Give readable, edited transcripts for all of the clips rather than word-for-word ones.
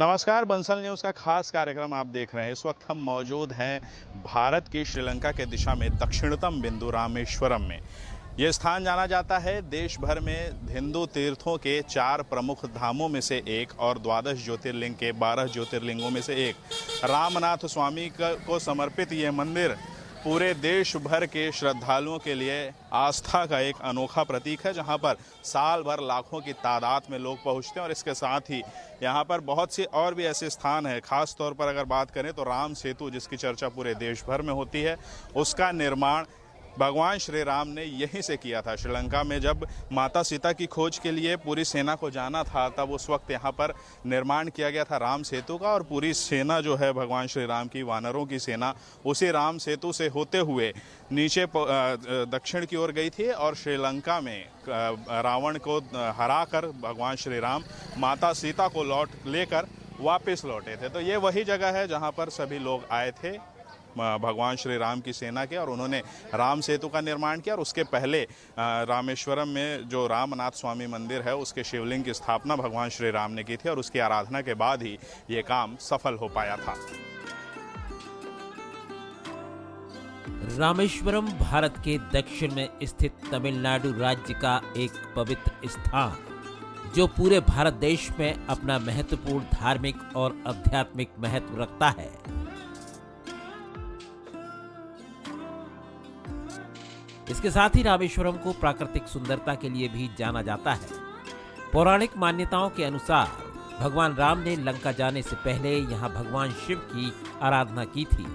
नमस्कार, बंसल न्यूज़ का खास कार्यक्रम आप देख रहे हैं। इस वक्त हम मौजूद हैं भारत की श्रीलंका के दिशा में दक्षिणतम बिंदु रामेश्वरम में। ये स्थान जाना जाता है देश भर में हिंदू तीर्थों के 4 प्रमुख धामों में से एक और द्वादश ज्योतिर्लिंग के 12 ज्योतिर्लिंगों में से एक। रामनाथ स्वामी को समर्पित ये मंदिर पूरे देश भर के श्रद्धालुओं के लिए आस्था का एक अनोखा प्रतीक है, जहां पर साल भर लाखों की तादाद में लोग पहुंचते हैं। और इसके साथ ही यहां पर बहुत से और भी ऐसे स्थान हैं। खास तौर पर अगर बात करें तो राम सेतु, जिसकी चर्चा पूरे देश भर में होती है, उसका निर्माण भगवान श्री राम ने यहीं से किया था। श्रीलंका में जब माता सीता की खोज के लिए पूरी सेना को जाना था, तब उस वक्त यहाँ पर निर्माण किया गया था राम सेतु का। और पूरी सेना जो है भगवान श्री राम की, वानरों की सेना, उसी राम सेतु से होते हुए नीचे दक्षिण की ओर गई थी। और श्रीलंका में रावण को हराकर भगवान श्री राम माता सीता को लेकर वापस लौटे थे। तो ये वही जगह है जहाँ पर सभी लोग आए थे भगवान श्री राम की सेना के, और उन्होंने राम सेतु का निर्माण किया। और उसके पहले रामेश्वरम में जो रामनाथ स्वामी मंदिर है, उसके शिवलिंग की स्थापना भगवान श्री राम ने की थी, और उसकी आराधना के बाद ही ये काम सफल हो पाया था। रामेश्वरम भारत के दक्षिण में स्थित तमिलनाडु राज्य का एक पवित्र स्थान, जो पूरे भारत देश में अपना महत्वपूर्ण धार्मिक और आध्यात्मिक महत्व रखता है। इसके साथ ही रामेश्वरम को प्राकृतिक सुंदरता के लिए भी जाना जाता है। पौराणिक मान्यताओं के अनुसार भगवान राम ने लंका जाने से पहले यहाँ भगवान शिव की आराधना की थी।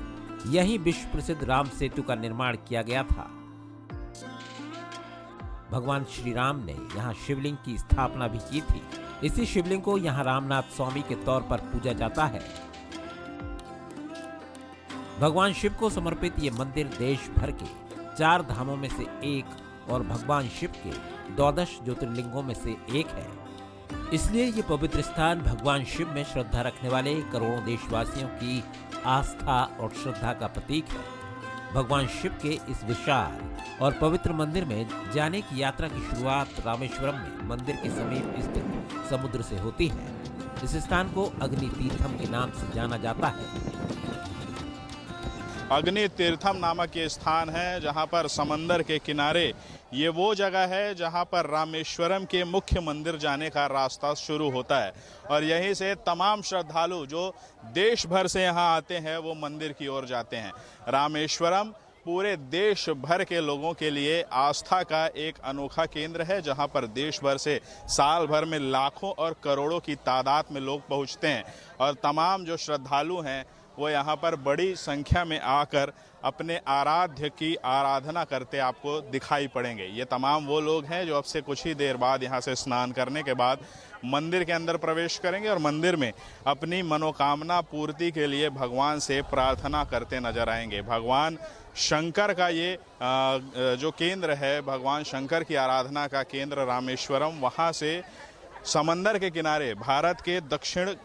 यही विश्व प्रसिद्ध राम सेतु का निर्माण किया गया था। भगवान श्री राम ने यहाँ शिवलिंग की स्थापना भी की थी। इसी शिवलिंग को यहाँ रामनाथ स्वामी के तौर पर पूजा जाता है। भगवान शिव को समर्पित ये मंदिर देश भर के 4 धामों में से एक और भगवान शिव के 12 ज्योतिर्लिंगों में से एक है। इसलिए ये पवित्र स्थान भगवान शिव में श्रद्धा रखने वाले करोड़ों देशवासियों की आस्था और श्रद्धा का प्रतीक है। भगवान शिव के इस विशाल और पवित्र मंदिर में जाने की यात्रा की शुरुआत रामेश्वरम में मंदिर के समीप स्थित समुद्र से होती है। इस स्थान को अग्नि तीर्थम के नाम से जाना जाता है। अग्नि तीर्थम नामक ये स्थान है जहाँ पर समंदर के किनारे, ये वो जगह है जहाँ पर रामेश्वरम के मुख्य मंदिर जाने का रास्ता शुरू होता है। और यहीं से तमाम श्रद्धालु जो देश भर से यहाँ आते हैं वो मंदिर की ओर जाते हैं। रामेश्वरम पूरे देश भर के लोगों के लिए आस्था का एक अनोखा केंद्र है, जहां पर देश भर से साल भर में लाखों और करोड़ों की तादाद में लोग पहुंचते हैं। और तमाम जो श्रद्धालु हैं वो यहाँ पर बड़ी संख्या में आकर अपने आराध्य की आराधना करते आपको दिखाई पड़ेंगे। ये तमाम वो लोग हैं जो अब से कुछ ही देर बाद यहाँ से स्नान करने के बाद मंदिर के अंदर प्रवेश करेंगे और मंदिर में अपनी मनोकामना पूर्ति के लिए भगवान से प्रार्थना करते नजर आएंगे। भगवान शंकर का ये जो केंद्र है, भगवान शंकर की आराधना का केंद्र रामेश्वरम, वहाँ से समंदर के किनारे भारत के दक्षिण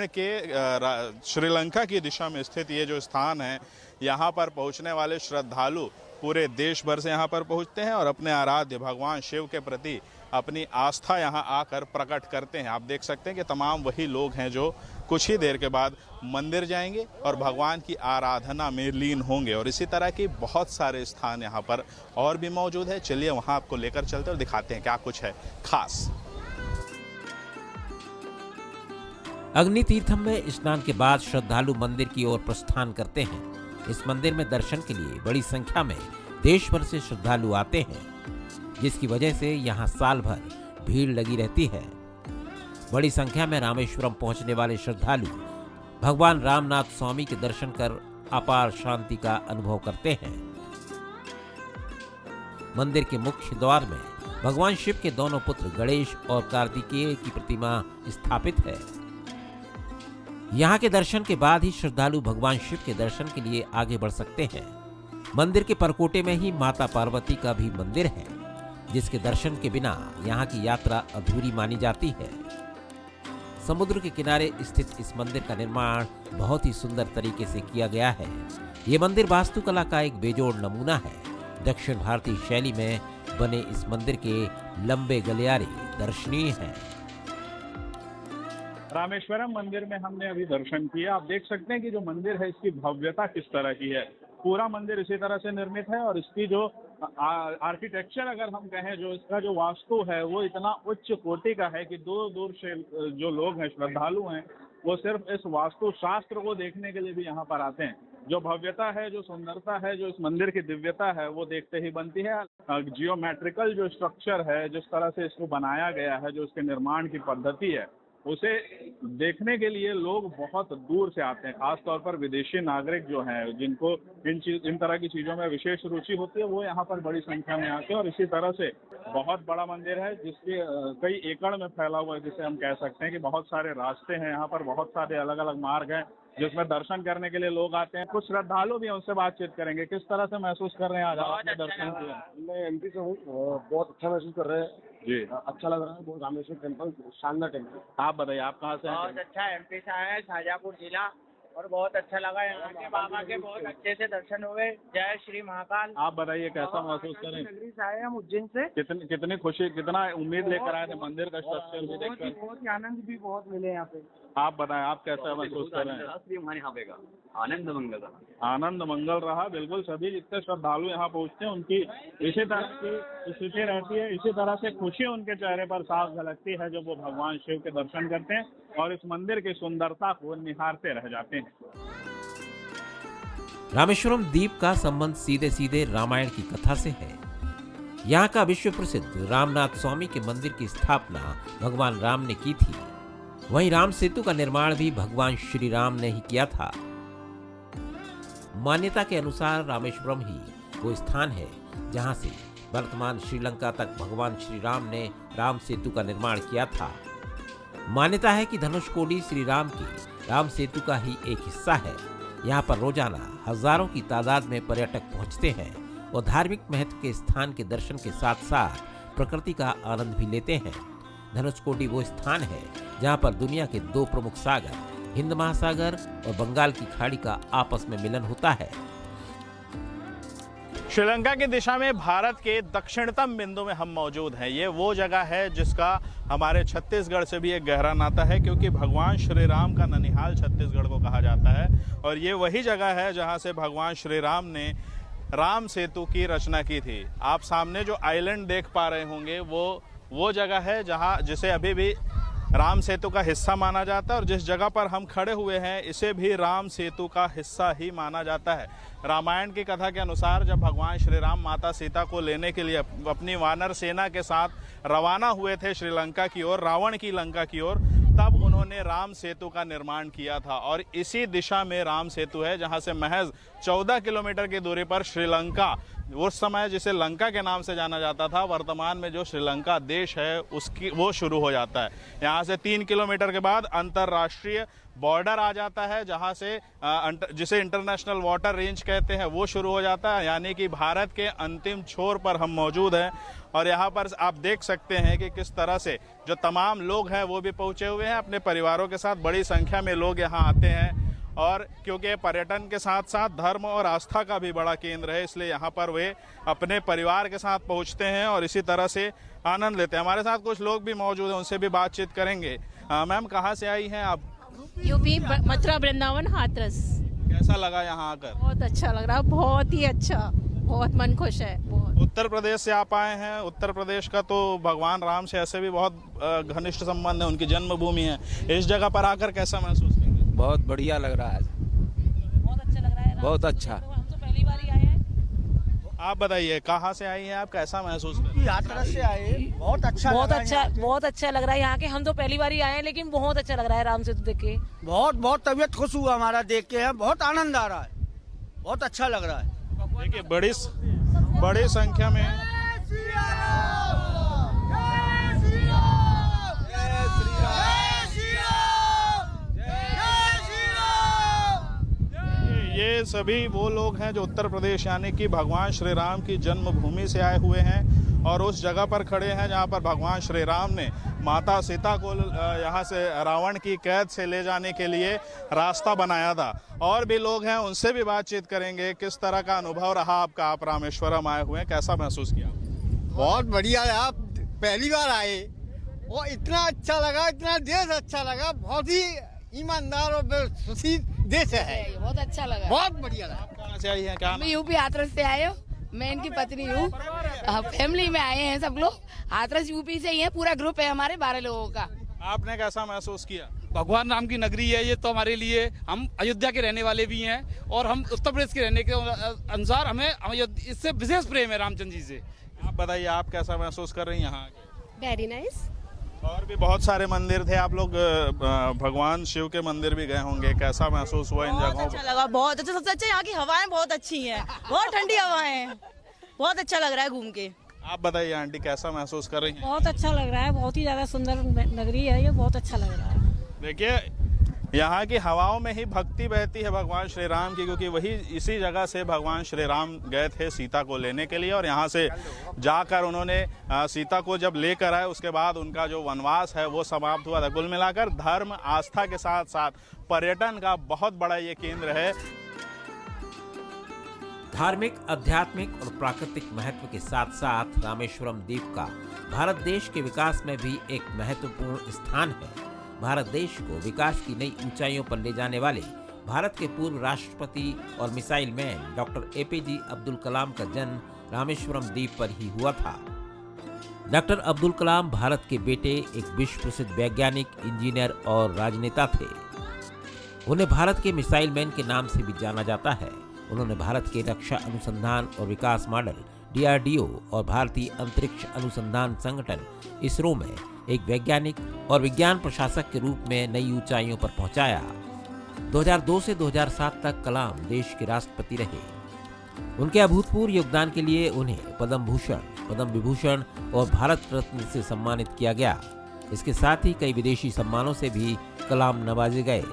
के श्रीलंका की दिशा में स्थित ये जो स्थान है, यहाँ पर पहुँचने वाले श्रद्धालु पूरे देश भर से यहाँ पर पहुँचते हैं और अपने आराध्य भगवान शिव के प्रति अपनी आस्था यहाँ आकर प्रकट करते हैं। आप देख सकते हैं कि तमाम वही लोग हैं जो कुछ ही देर के बाद मंदिर जाएंगे और भगवान की आराधना में लीन होंगे। और इसी तरह की बहुत सारे स्थान यहाँ पर और भी मौजूद है। चलिए वहाँ आपको लेकर चलते और दिखाते हैं क्या कुछ है खास। अग्नि तीर्थम में स्नान के बाद श्रद्धालु मंदिर की ओर प्रस्थान करते हैं। इस मंदिर में दर्शन के लिए बड़ी संख्या में देश भर से श्रद्धालु आते हैं, जिसकी वजह से यहाँ साल भर भीड़ लगी रहती है। बड़ी संख्या में रामेश्वरम पहुंचने वाले श्रद्धालु भगवान रामनाथ स्वामी के दर्शन कर अपार शांति का अनुभव करते हैं। मंदिर के मुख्य द्वार में भगवान शिव के दोनों पुत्र गणेश और कार्तिकेय की प्रतिमा स्थापित है। यहाँ के दर्शन के बाद ही श्रद्धालु भगवान शिव के दर्शन के लिए आगे बढ़ सकते हैं। मंदिर के परकोटे में ही माता पार्वती का भी मंदिर है, जिसके दर्शन के बिना यहाँ की यात्रा अधूरी मानी जाती है। समुद्र के किनारे स्थित इस मंदिर का निर्माण बहुत ही सुंदर तरीके से किया गया है। ये मंदिर वास्तुकला का एक बेजोड़ नमूना है। दक्षिण भारतीय शैली में बने इस मंदिर के लंबे गलियारे दर्शनीय हैं। रामेश्वरम मंदिर में हमने अभी दर्शन किया। आप देख सकते हैं कि जो मंदिर है इसकी भव्यता किस तरह की है। पूरा मंदिर इसी तरह से निर्मित है और इसकी जो आर्किटेक्चर अगर हम कहें, जो इसका जो वास्तु है वो इतना उच्च कोटि का है कि दूर दूर से जो लोग हैं, श्रद्धालु हैं, वो सिर्फ इस वास्तु शास्त्र को देखने के लिए भी यहाँ पर आते हैं। जो भव्यता है, जो सुंदरता है, जो इस मंदिर की दिव्यता है, वो देखते ही बनती है। जियोमेट्रिकल जो स्ट्रक्चर है, जिस तरह से इसको बनाया गया है, जो इसके निर्माण की पद्धति है, उसे देखने के लिए लोग बहुत दूर से आते हैं। खास तौर पर विदेशी नागरिक जो हैं, जिनको इन तरह की चीज़ों में विशेष रुचि होती है, वो यहाँ पर बड़ी संख्या में आते हैं। और इसी तरह से बहुत बड़ा मंदिर है जिसके कई एकड़ में फैला हुआ है, जिसे हम कह सकते हैं कि बहुत सारे रास्ते हैं यहाँ पर, बहुत सारे अलग अलग मार्ग हैं जिसमें दर्शन करने के लिए लोग आते हैं। कुछ श्रद्धालु भी हैं, उनसे बातचीत करेंगे। किस तरह से महसूस कर रहे हैं आज आपने दर्शन किया? मैं एमपी से हूँ, बहुत अच्छा महसूस कर रहे हैं जी, अच्छा लग रहा है। बहुत रामेश्वर टेम्पल शानदार टेम्पल। आप बताइए, आप कहाँ से हैं? बहुत अच्छा, एमपी से आए हैं, शाजापुर जिला, और बहुत अच्छा लगा। यहाँ के बाबा के बहुत अच्छे से दर्शन हुए। जय श्री महाकाल। आप बताइए कैसा महसूस करें? नगरी से आए हम, उज्जैन से। कितनी खुशी, कितना उम्मीद लेकर आए थे मंदिर का स्ट्रक्चर भी देखकर? बहुत ही आनंद भी बहुत मिले यहाँ पे। आप बताएं, आप कैसा महसूस कर रहे हैं? आनंद मंगल आनंद मंगल रहा। बिल्कुल, सभी जितने श्रद्धालु यहाँ पहुँचते हैं उनकी इसी तरह की स्थिति रहती है, इसी तरह से खुशी उनके चेहरे पर साफ झलकती है जब वो भगवान शिव के दर्शन करते हैं और इस मंदिर की सुंदरता को निहारते रह जाते हैं। रामेश्वरम द्वीप का संबंध सीधे सीधे रामायण की कथा से है। यहाँ का विश्व प्रसिद्ध रामनाथ स्वामी के मंदिर की स्थापना भगवान राम ने की थी। वहीं राम सेतु का निर्माण भी भगवान श्री राम ने ही किया था। मान्यता के अनुसार रामेश्वरम ही वो स्थान है जहाँ से वर्तमान श्रीलंका तक भगवान श्री राम ने राम सेतु का निर्माण किया था। मान्यता है कि धनुषकोडी श्री राम की राम सेतु का ही एक हिस्सा है। यहाँ पर रोजाना हजारों की तादाद में पर्यटक पहुँचते हैं और धार्मिक महत्व के स्थान के दर्शन के साथ साथ प्रकृति का आनंद भी लेते हैं। धनुषकोडी वो स्थान है जहाँ पर दुनिया के दो प्रमुख सागर, हिंद महासागर और बंगाल की खाड़ी का आपस में मिलन होता है। श्रीलंका की दिशा में भारत के दक्षिणतम बिंदु में हम मौजूद हैं। ये वो जगह है जिसका हमारे छत्तीसगढ़ से भी एक गहरा नाता है, क्योंकि भगवान श्री राम का ननिहाल छत्तीसगढ़ को कहा जाता है। और ये वही जगह है जहाँ से भगवान श्री राम ने राम सेतु की रचना की थी। आप सामने जो आइलैंड देख पा रहे होंगे वो जगह है जहाँ जिसे अभी भी राम सेतु का हिस्सा माना जाता है, और जिस जगह पर हम खड़े हुए हैं इसे भी राम सेतु का हिस्सा ही माना जाता है। रामायण की कथा के अनुसार जब भगवान श्री राम माता सीता को लेने के लिए अपनी वानर सेना के साथ रवाना हुए थे श्रीलंका की ओर, रावण की लंका की ओर, तब उन्होंने राम सेतु का निर्माण किया था। और इसी दिशा में राम सेतु है जहां से महज 14 किलोमीटर की दूरी पर श्रीलंका, उस समय जिसे लंका के नाम से जाना जाता था, वर्तमान में जो श्रीलंका देश है उसकी वो शुरू हो जाता है। यहाँ से 3 किलोमीटर के बाद अंतर्राष्ट्रीय बॉर्डर आ जाता है, जहाँ से जिसे इंटरनेशनल वाटर रेंज कहते हैं वो शुरू हो जाता है। यानी कि भारत के अंतिम छोर पर हम मौजूद हैं। और यहाँ पर आप देख सकते हैं कि किस तरह से जो तमाम लोग हैं वो भी पहुँचे हुए हैं अपने परिवारों के साथ। बड़ी संख्या में लोग यहाँ आते हैं, और क्योंकि पर्यटन के साथ साथ धर्म और आस्था का भी बड़ा केंद्र है, इसलिए यहाँ पर वे अपने परिवार के साथ पहुँचते हैं और इसी तरह से आनंद लेते हैं। हमारे साथ कुछ लोग भी मौजूद हैं, उनसे भी बातचीत करेंगे। मैम, कहाँ से आई हैं आप? यूपी, मथुरा वृंदावन, हाथरस। कैसा लगा यहाँ आकर? बहुत अच्छा लग रहा है, बहुत ही अच्छा, बहुत मन खुश है। बहुत। उत्तर प्रदेश से आप आए हैं। उत्तर प्रदेश का तो भगवान राम से ऐसे भी बहुत घनिष्ठ संबंध है, उनकी जन्मभूमि है। इस जगह पर आकर कैसा महसूस करेंगे? बहुत बढ़िया लग रहा है, बहुत अच्छा लग रहा है। बहुत अच्छा। हम तो पहली बार ही आए हैं। आप बताइए, कहाँ से आई हैं आप, कैसा महसूस कर रहे हैं? हाथरस से आए, बहुत अच्छा लग रहा है यहाँ के। हम तो पहली बार ही आए हैं, लेकिन बहुत अच्छा लग रहा है राम सेतु देख के। बहुत तबीयत खुश हुआ हमारा देख के। बहुत आनंद आ रहा है, बहुत अच्छा लग रहा है। देखिए, बड़ी संख्या में ये सभी वो लोग हैं जो उत्तर प्रदेश यानी कि भगवान श्री राम की जन्मभूमि से आए हुए हैं और उस जगह पर खड़े हैं जहां पर भगवान श्री राम ने माता सीता को यहां से रावण की कैद से ले जाने के लिए रास्ता बनाया था। और भी लोग हैं, उनसे भी बातचीत करेंगे। किस तरह का अनुभव रहा आपका? आप रामेश्वरम आए हुए हैं, कैसा महसूस किया? बहुत बढ़िया है। आप पहली बार आए, और इतना अच्छा लगा, इतना देश अच्छा लगा, बहुत ही ईमानदार और सुशील देश है। बहुत अच्छा लगा, बहुत बढ़िया लगा। आप कहाँ से आई हैं? क्या मैं यूपी हाथरस से आए हो, मैं इनकी पत्नी हूँ। फैमिली में आए हैं सब लोग, हाथरस यूपी से ही है, पूरा ग्रुप है हमारे 12 लोगों का। आपने कैसा महसूस किया? भगवान राम की नगरी है ये, तो हमारे लिए, हम अयोध्या के रहने वाले भी हैं और हम उत्तर प्रदेश के रहने के अनुसार हमें इससे विशेष प्रेम है रामचंद्र जी से। आप बताइए, आप कैसा महसूस कर रही हैं यहाँ आके? Very nice. और भी बहुत सारे मंदिर थे, आप लोग भगवान शिव के मंदिर भी गए होंगे, कैसा महसूस हुआ इन जगहों पर? अच्छा लगा, बहुत अच्छा। सबसे अच्छा यहाँ की हवाएं बहुत अच्छी हैं, बहुत ठंडी हवाएं हैं, बहुत अच्छा लग रहा है घूम के। आप बताइए आंटी, कैसा महसूस कर रही हैं? बहुत अच्छा लग रहा है, बहुत ही ज्यादा सुंदर नगरी है ये, बहुत अच्छा लग रहा है। देखिए, यहाँ की हवाओं में ही भक्ति बहती है भगवान श्री राम की, क्योंकि वही इसी जगह से भगवान श्री राम गए थे सीता को लेने के लिए, और यहाँ से जाकर उन्होंने सीता को जब लेकर आए, उसके बाद उनका जो वनवास है वो समाप्त हुआ था। कुल मिलाकर धर्म, आस्था के साथ साथ पर्यटन का बहुत बड़ा ये केंद्र है। धार्मिक, आध्यात्मिक और प्राकृतिक महत्व के साथ साथ रामेश्वरम द्वीप का भारत देश के विकास में भी एक महत्वपूर्ण स्थान है। भारत देश को विकास की नई ऊंचाइयों पर ले जाने वाले भारत के पूर्व राष्ट्रपति और missile man doctor APJ Abdul Kalam का जन्म रामेश्वरम द्वीप पर ही हुआ था। डॉक्टर अब्दुल कलाम भारत के बेटे एक विश्व प्रसिद्ध वैज्ञानिक, इंजीनियर और राजनेता थे। उन्हें भारत के मिसाइल मैन के नाम से भी जाना जाता है। उन्होंने भारत के रक्षा अनुसंधान और विकास मॉडल DRDO और भारतीय अंतरिक्ष अनुसंधान संगठन इसरो में एक वैज्ञानिक और विज्ञान प्रशासक के रूप में नई ऊंचाइयों पर पहुंचाया। 2002 से 2007 तक कलाम देश के राष्ट्रपति रहे। उनके अभूतपूर्व योगदान के लिए उन्हें पद्म भूषण, पद्म विभूषण और भारत रत्न से सम्मानित किया गया। इसके साथ ही कई विदेशी सम्मानों से भी कलाम नवाजे गए।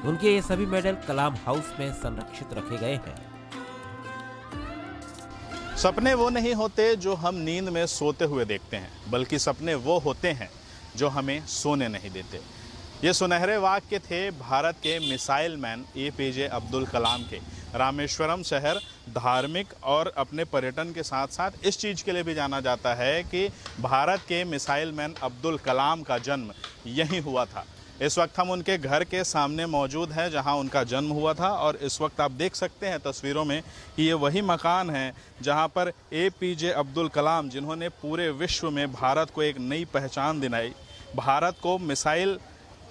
उनके ये सभी मेडल कलाम हाउस में संरक्षित रखे गए हैं। सपने वो नहीं होते जो हम नींद में सोते हुए देखते हैं, बल्कि सपने वो होते हैं जो हमें सोने नहीं देते। ये सुनहरे वाक्य थे भारत के missile man APJ Abdul Kalam के। रामेश्वरम शहर धार्मिक और अपने पर्यटन के साथ साथ इस चीज़ के लिए भी जाना जाता है कि भारत के मिसाइल मैन अब्दुल कलाम का जन्म यहीं हुआ था। इस वक्त हम उनके घर के सामने मौजूद हैं जहां उनका जन्म हुआ था, और इस वक्त आप देख सकते हैं तस्वीरों में कि ये वही मकान है जहां पर APJ अब्दुल कलाम, जिन्होंने पूरे विश्व में भारत को एक नई पहचान दिलाई, भारत को मिसाइल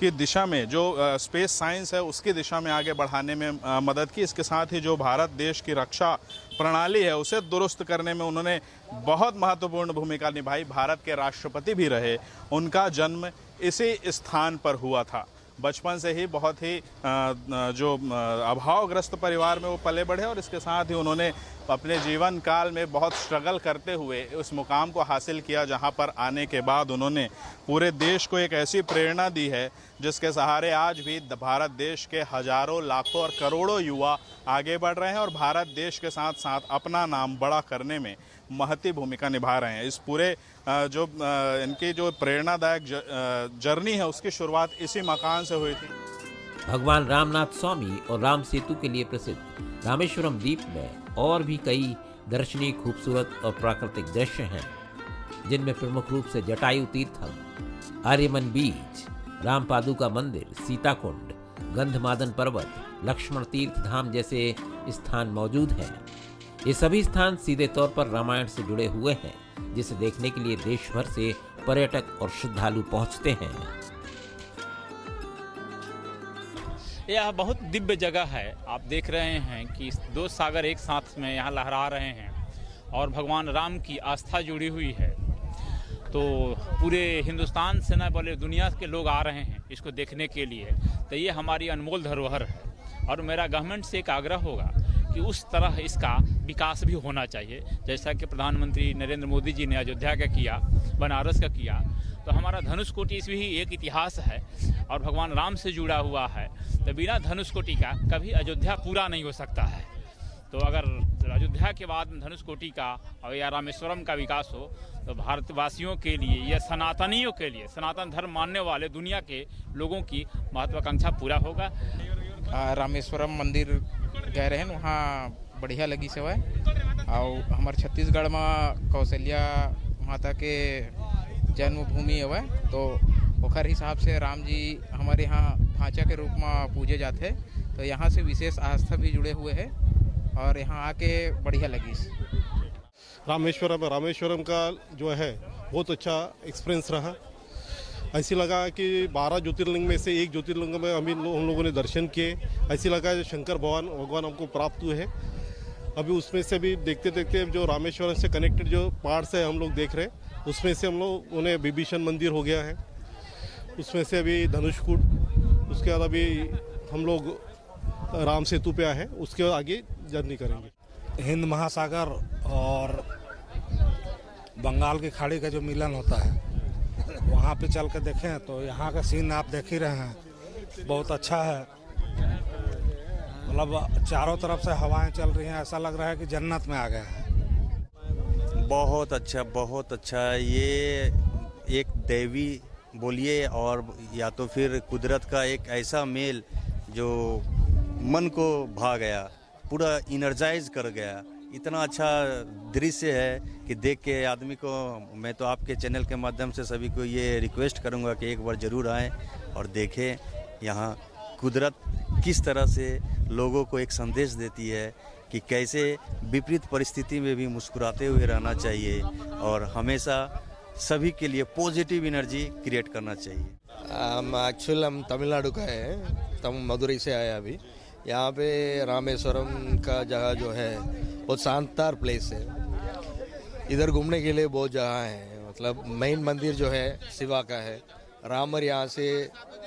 की दिशा में, जो स्पेस साइंस है उसकी दिशा में आगे बढ़ाने में मदद की। इसके साथ ही जो भारत देश की रक्षा प्रणाली है उसे दुरुस्त करने में उन्होंने बहुत महत्वपूर्ण भूमिका निभाई। भारत के राष्ट्रपति भी रहे। उनका जन्म इसी स्थान पर हुआ था। बचपन से ही बहुत ही जो अभावग्रस्त परिवार में वो पले बढ़े, और इसके साथ ही उन्होंने अपने जीवन काल में बहुत स्ट्रगल करते हुए उस मुकाम को हासिल किया, जहां पर आने के बाद उन्होंने पूरे देश को एक ऐसी प्रेरणा दी है जिसके सहारे आज भी भारत देश के हजारों, लाखों और करोड़ों युवा आगे बढ़ रहे हैं और भारत देश के साथ साथ अपना नाम बड़ा करने में महती भूमिका निभा रहे हैं। इस पूरे जो इनकी जो प्रेरणादायक जर्नी है उसकी शुरुआत इसी मकान से हुई थी। भगवान रामनाथ स्वामी और राम सेतु के लिए प्रसिद्ध रामेश्वरम द्वीप में और भी कई दर्शनीय, खूबसूरत और प्राकृतिक दृश्य हैं, जिनमें प्रमुख रूप से जटायु तीर्थम, आर्यमन बीच, राम पादुका मंदिर, सीताकुंड, गंधमादन पर्वत, लक्ष्मण तीर्थ धाम जैसे स्थान मौजूद हैं। ये सभी स्थान सीधे तौर पर रामायण से जुड़े हुए हैं, जिसे देखने के लिए देश भर से पर्यटक और श्रद्धालु पहुंचते हैं। यह बहुत दिव्य जगह है। आप देख रहे हैं कि दो सागर एक साथ में यहाँ लहरा रहे हैं और भगवान राम की आस्था जुड़ी हुई है। तो पूरे हिंदुस्तान से न बोले दुनिया के लोग आ रहे हैं इसको देखने के लिए। तो ये हमारी अनमोल धरोहर है और मेरा गवर्नमेंट से एक आग्रह होगा कि उस तरह इसका विकास भी होना चाहिए, जैसा कि प्रधानमंत्री नरेंद्र मोदी जी ने अयोध्या का किया, बनारस का किया। तो हमारा धनुषकोटी भी एक इतिहास है और भगवान राम से जुड़ा हुआ है। तो बिना धनुषकोटी का कभी अयोध्या पूरा नहीं हो सकता है। तो अगर अयोध्या के बाद धनुषकोटी का और या रामेश्वरम का विकास हो तो भारतवासियों के लिए या सनातनियों के लिए, सनातन धर्म मानने वाले दुनिया के लोगों की महत्वाकांक्षा पूरा होगा। रामेश्वरम मंदिर गए रहे वहाँ बढ़िया लगी सेवाएं। और हमारे छत्तीसगढ़ में कौशल्या माता के जन्मभूमि है वह, तो ओखर हिसाब से राम जी हमारे यहाँ भांचा के रूप में पूजे जाते हैं। तो यहाँ से विशेष आस्था भी जुड़े हुए हैं और यहाँ आके बढ़िया लगी। रामेश्वरम का जो है बहुत अच्छा एक्सपीरियंस रहा। ऐसी लगा कि 12 ज्योतिर्लिंग में से एक ज्योतिर्लिंग में हम लोगों ने दर्शन किए। ऐसी लगा शंकर भगवान हमको प्राप्त हुए हैं। अभी उसमें से भी देखते देखते जो रामेश्वरम से कनेक्टेड जो पार्ट्स है हम लोग देख रहे हैं, उसमें से हम लोग उन्हें विभीषण मंदिर हो गया है, उसमें से अभी धनुषकूट, उसके बाद अभी हम लोग राम सेतु पे आए हैं, उसके आगे जर्नी करेंगे। हिंद महासागर और बंगाल की खाड़ी का जो मिलन होता है वहाँ पे चल के देखें तो यहाँ का सीन आप देख ही रहे हैं, बहुत अच्छा है। मतलब चारों तरफ से हवाएं चल रही हैं, ऐसा लग रहा है कि जन्नत में आ गए हैं। बहुत अच्छा। ये एक देवी बोलिए और या तो फिर कुदरत का एक ऐसा मेल जो मन को भा गया, पूरा इनर्जाइज कर गया। इतना अच्छा दृश्य है कि देख के आदमी को, मैं तो आपके चैनल के माध्यम से सभी को ये रिक्वेस्ट करूंगा कि एक बार ज़रूर आएँ और देखें यहाँ कुदरत किस तरह से लोगों को एक संदेश देती है कि कैसे विपरीत परिस्थिति में भी मुस्कुराते हुए रहना चाहिए और हमेशा सभी के लिए पॉजिटिव एनर्जी क्रिएट करना चाहिए। एक्चुअल हम तमिलनाडु का है, मदुरई से आया अभी। यहाँ पे रामेश्वरम का जगह जो है बहुत शानदार प्लेस है। इधर घूमने के लिए बहुत जगह है। मतलब मेन मंदिर जो है शिवा का है। रामर यहाँ से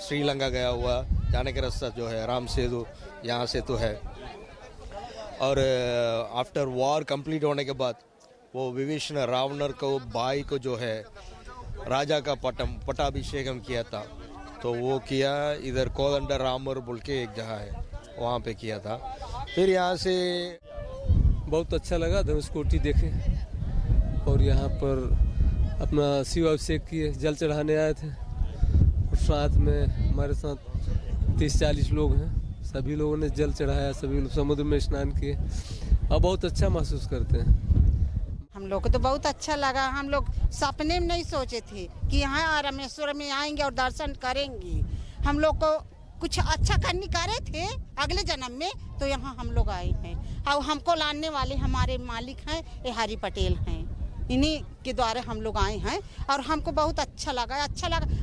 श्रीलंका गया हुआ जाने का रास्ता जो है राम सेतु यहाँ से तो है। और आफ्टर वॉर कंप्लीट होने के बाद वो विभीषण रावण को भाई को जो है राजा का पट्टाभिषेकम किया था, तो वो किया इधर कोदंड रामर बोल के एक जगह है, वहाँ पे किया था। फिर यहाँ से बहुत अच्छा लगा, धनुषकोटी देखे और यहाँ पर अपना शिव अभिषेक किए, जल चढ़ाने आए थे। और साथ में हमारे साथ 30-40 लोग हैं, सभी लोगों ने जल चढ़ाया, सभी लोग समुद्र में स्नान किए और बहुत अच्छा महसूस करते हैं। हम लोग को तो बहुत अच्छा लगा। हम लोग सपने में नहीं सोचे थे कि यहाँ रामेश्वरम में आएंगे और दर्शन करेंगे। हम लोग को कुछ अच्छा करने का रहे थे अगले जन्म में, तो यहाँ हम लोग आए हैं। और हमको लाने वाले हमारे मालिक हैं, ये हरि पटेल हैं, इन्हीं के द्वारा हम लोग आए हैं और हमको बहुत अच्छा लगा।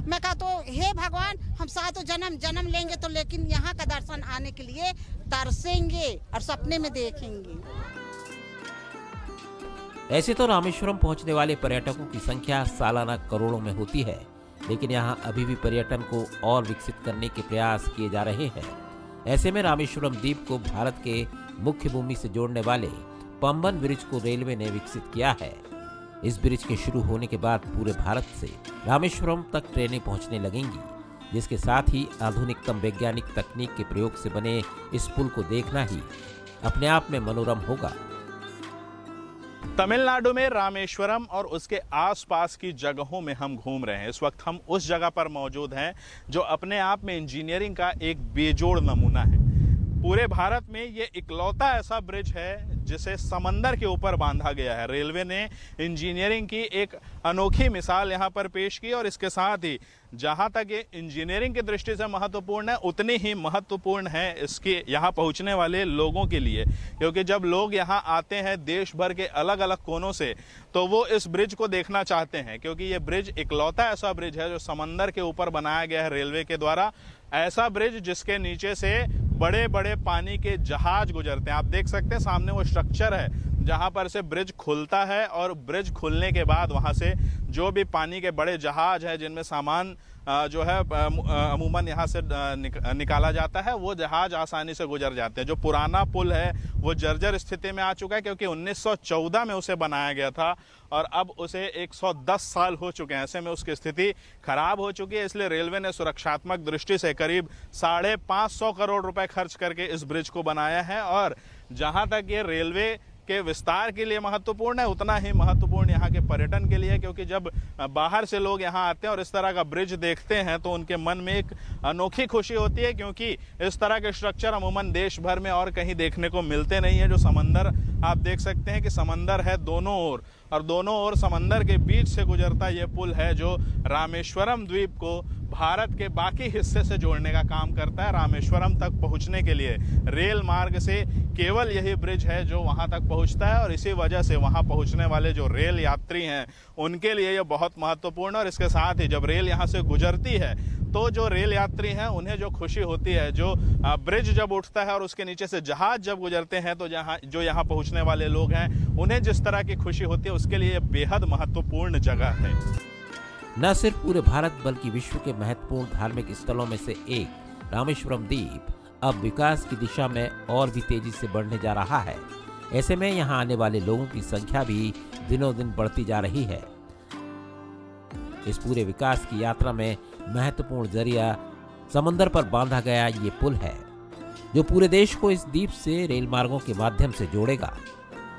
मैं कहा तो हे भगवान, हम साथ जन्म लेंगे तो, लेकिन यहाँ का दर्शन आने के लिए तरसेंगे और सपने में देखेंगे। ऐसे तो रामेश्वरम पहुंचने वाले पर्यटकों की संख्या सालाना करोड़ों में होती है, लेकिन यहाँ अभी भी पर्यटन को और विकसित करने के प्रयास किए जा रहे हैं। ऐसे में रामेश्वरम द्वीप को भारत के मुख्य भूमि से जोड़ने वाले पंबन ब्रिज को रेलवे ने विकसित किया है। इस ब्रिज के शुरू होने के बाद पूरे भारत से रामेश्वरम तक ट्रेनें पहुंचने लगेंगी, जिसके साथ ही आधुनिकतम वैज्ञानिक तकनीक के प्रयोग से बने इस पुल को देखना ही अपने आप में मनोरम होगा। तमिलनाडु में रामेश्वरम और उसके आसपास की जगहों में हम घूम रहे हैं। इस वक्त हम उस जगह पर मौजूद हैं जो अपने आप में इंजीनियरिंग का एक बेजोड़ नमूना है। पूरे भारत में ये इकलौता ऐसा ब्रिज है जिसे समंदर के ऊपर बांधा गया है। रेलवे ने इंजीनियरिंग की एक अनोखी मिसाल यहाँ पर पेश की और इसके साथ ही जहाँ तक ये इंजीनियरिंग की दृष्टि से महत्वपूर्ण है, उतनी ही महत्वपूर्ण है इसके यहाँ पहुँचने वाले लोगों के लिए, क्योंकि जब लोग यहाँ आते हैं देश भर के अलग अलग कोनों से, तो वो इस ब्रिज को देखना चाहते हैं, क्योंकि ये ब्रिज इकलौता ऐसा ब्रिज है जो समंदर के ऊपर बनाया गया है रेलवे के द्वारा। ऐसा ब्रिज जिसके नीचे से बड़े बड़े पानी के जहाज गुजरते हैं। आप देख सकते हैं सामने वो स्ट्रक्चर है जहां पर से ब्रिज खुलता है और ब्रिज खुलने के बाद वहां से जो भी पानी के बड़े जहाज हैं जिनमें सामान जो है अमूमन यहाँ से निकाला जाता है, वो जहाज आसानी से गुजर जाते हैं। जो पुराना पुल है वो जर्जर स्थिति में आ चुका है, क्योंकि 1914 में उसे बनाया गया था और अब उसे 110 साल हो चुके हैं। ऐसे में उसकी स्थिति खराब हो चुकी है, इसलिए रेलवे ने सुरक्षात्मक दृष्टि से करीब 550 करोड़ रुपए खर्च करके इस ब्रिज को बनाया है। और जहां तक ये रेलवे के विस्तार के लिए महत्वपूर्ण है, उतना ही महत्वपूर्ण यहाँ के पर्यटन के लिए है, क्योंकि जब बाहर से लोग यहाँ आते हैं और इस तरह का ब्रिज देखते हैं तो उनके मन में एक अनोखी खुशी होती है, क्योंकि इस तरह के स्ट्रक्चर अमूमन देश भर में और कहीं देखने को मिलते नहीं है। जो समंदर आप देख सकते हैं कि समंदर है दोनों ओर, और दोनों ओर समंदर के बीच से गुजरता ये पुल है जो रामेश्वरम द्वीप को भारत के बाकी हिस्से से जोड़ने का काम करता है। रामेश्वरम तक पहुंचने के लिए रेल मार्ग से केवल यही ब्रिज है जो वहां तक पहुंचता है, और इसी वजह से वहां पहुंचने वाले जो रेल यात्री हैं उनके लिए ये बहुत महत्वपूर्ण है। और इसके साथ ही जब रेल यहां से गुजरती है तो जो रेल यात्री हैं उन्हें जो खुशी होती है, जो ब्रिज जब उठता है और उसके नीचे से जहाज जब गुजरते हैं तो जो यहाँ पहुंचने वाले लोग हैं उन्हें जिस तरह की खुशी होती है, उसके लिए ये बेहद महत्वपूर्ण जगह है। न सिर्फ पूरे भारत बल्कि विश्व के महत्वपूर्ण धार्मिक स्थलों में से एक रामेश्वरम द्वीप अब विकास की दिशा में और भी तेजी से बढ़ने जा रहा है। ऐसे में यहाँ आने वाले लोगों की संख्या भी दिनों दिन बढ़ती जा रही है। इस पूरे विकास की यात्रा में महत्वपूर्ण जरिया समंदर पर बांधा गया ये पुल है, जो पूरे देश को इस द्वीप से रेल मार्गों के माध्यम से जोड़ेगा,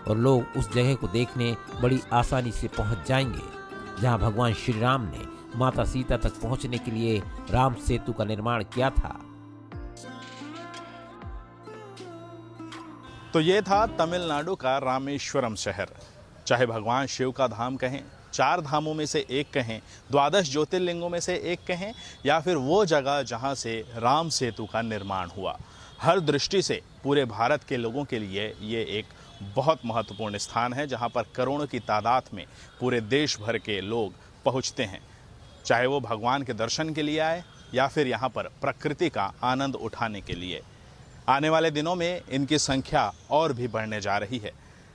और लोग उस जगह को देखने बड़ी आसानी से पहुंच जाएंगे जहां भगवान श्री राम ने माता सीता तक पहुंचने के लिए राम सेतु का निर्माण किया था। तो ये था तमिलनाडु का रामेश्वरम शहर। चाहे भगवान शिव का धाम कहें, 4 धामों में से एक कहें, 12 ज्योतिर्लिंगों में से एक कहें, या फिर वो जगह जहां से राम सेतु का निर्माण हुआ, हर दृष्टि से पूरे भारत के लोगों के लिए ये एक बहुत महत्वपूर्ण स्थान है जहां पर करोड़ों की तादाद में पूरे देश भर के लोग पहुंचते हैं, चाहे वो भगवान के दर्शन के लिए आए या फिर यहाँ पर प्रकृति का आनंद उठाने के लिए। आने वाले दिनों में इनकी संख्या और भी बढ़ने जा रही है।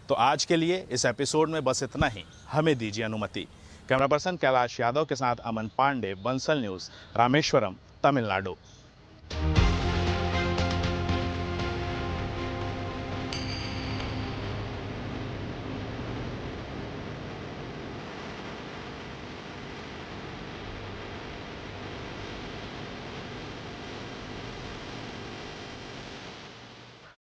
तो आज के लिए इस एपिसोड में बस इतना ही, हमें दीजिए अनुमति। कैमरा पर्सन कैलाश यादव के साथ अमन पांडे, बंसल न्यूज़, रामेश्वरम, तमिलनाडु।